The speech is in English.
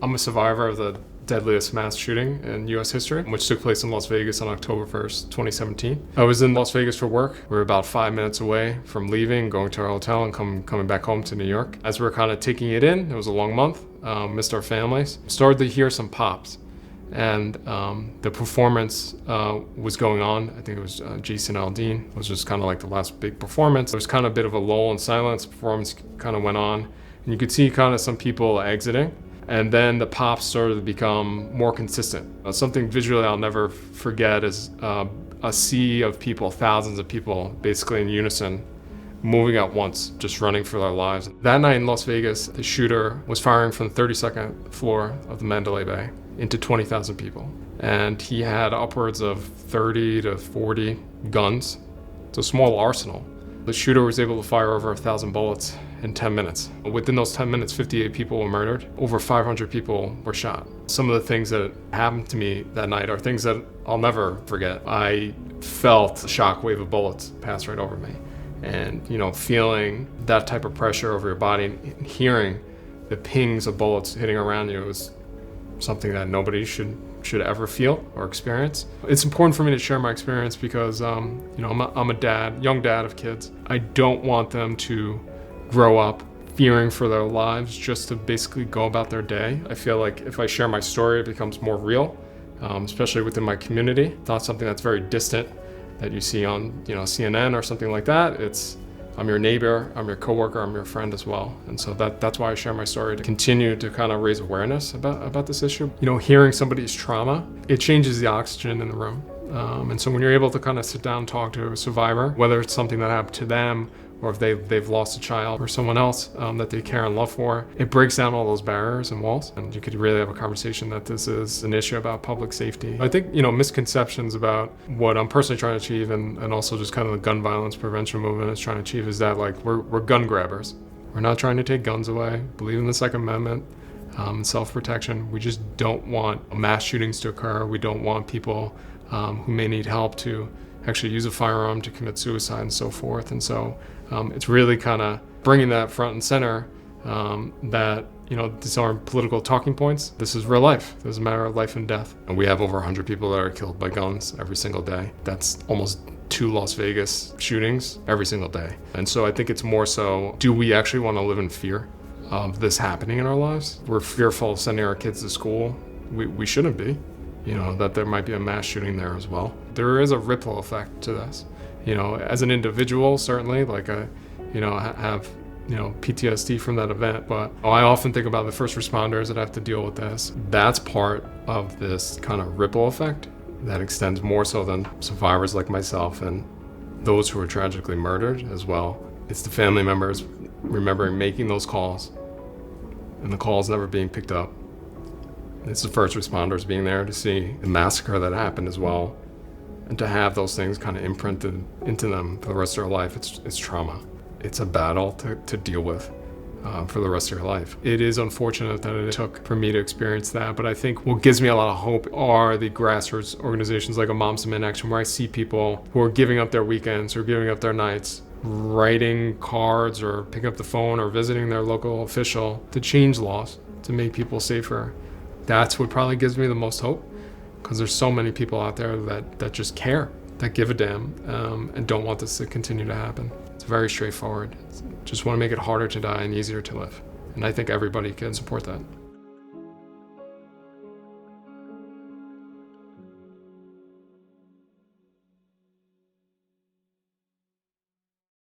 I'm a survivor of the deadliest mass shooting in U.S. history, which took place in Las Vegas on October 1st, 2017. I was in Las Vegas for work. We were about 5 minutes away from leaving, going to our hotel and coming back home to New York. As we were kind of taking it in, it was a long month, missed our families, started to hear some pops. And the performance was going on. I think it was Jason Aldean. It was just kind of like the last big performance. There was kind of a bit of a lull in silence. Performance kind of went on. And you could see kind of some people exiting. And then the pops started to become more consistent. Something visually I'll never forget is a sea of people, thousands of people, basically in unison, moving at once, just running for their lives. That night in Las Vegas, the shooter was firing from the 32nd floor of the Mandalay Bay into 20,000 people. And he had upwards of 30 to 40 guns. It's a small arsenal. The shooter was able to fire over 1,000 bullets in 10 minutes. Within those 10 minutes, 58 people were murdered. Over 500 people were shot. Some of the things that happened to me that night are things that I'll never forget. I felt a shockwave of bullets pass right over me. And, feeling that type of pressure over your body and hearing the pings of bullets hitting around you was something that nobody should ever feel or experience. It's important for me to share my experience because, I'm a dad, young dad of kids. I don't want them to grow up fearing for their lives just to basically go about their day. I feel like if I share my story, it becomes more real, especially within my community. It's not something that's very distant that you see on, CNN or something like that. I'm your neighbor, I'm your coworker, I'm your friend as well. And so that's why I share my story, to continue to kind of raise awareness about this issue. Hearing somebody's trauma, it changes the oxygen in the room. And so when you're able to kind of sit down and talk to a survivor, whether it's something that happened to them or if they've lost a child or someone else that they care and love for, it breaks down all those barriers and walls. And you could really have a conversation that this is an issue about public safety. I think, misconceptions about what I'm personally trying to achieve and also just kind of the gun violence prevention movement is trying to achieve is that we're gun grabbers. We're not trying to take guns away, believe in the Second Amendment, self-protection. We just don't want mass shootings to occur. We don't want people who may need help to actually use a firearm to commit suicide and so forth. And so it's really kind of bringing that front and center that, these aren't political talking points. This is real life. This is a matter of life and death. And we have over 100 people that are killed by guns every single day. That's almost 2 Las Vegas shootings every single day. And so I think it's more so, do we actually want to live in fear of this happening in our lives? We're fearful of sending our kids to school. We shouldn't be. That there might be a mass shooting there as well. There is a ripple effect to this. As an individual, certainly, I have, PTSD from that event, but I often think about the first responders that have to deal with this. That's part of this kind of ripple effect that extends more so than survivors like myself and those who are tragically murdered as well. It's the family members remembering making those calls and the calls never being picked up. It's the first responders being there to see the massacre that happened as well, and to have those things kind of imprinted into them for the rest of their life. It's trauma. It's a battle to deal with for the rest of your life. It is unfortunate that it took for me to experience that, but I think what gives me a lot of hope are the grassroots organizations like a Moms Demand Action, where I see people who are giving up their weekends or giving up their nights, writing cards or picking up the phone or visiting their local official to change laws, to make people safer. That's what probably gives me the most hope, because there's so many people out there that just care, that give a damn, and don't want this to continue to happen. It's very straightforward. Just want to make it harder to die and easier to live. And I think everybody can support that.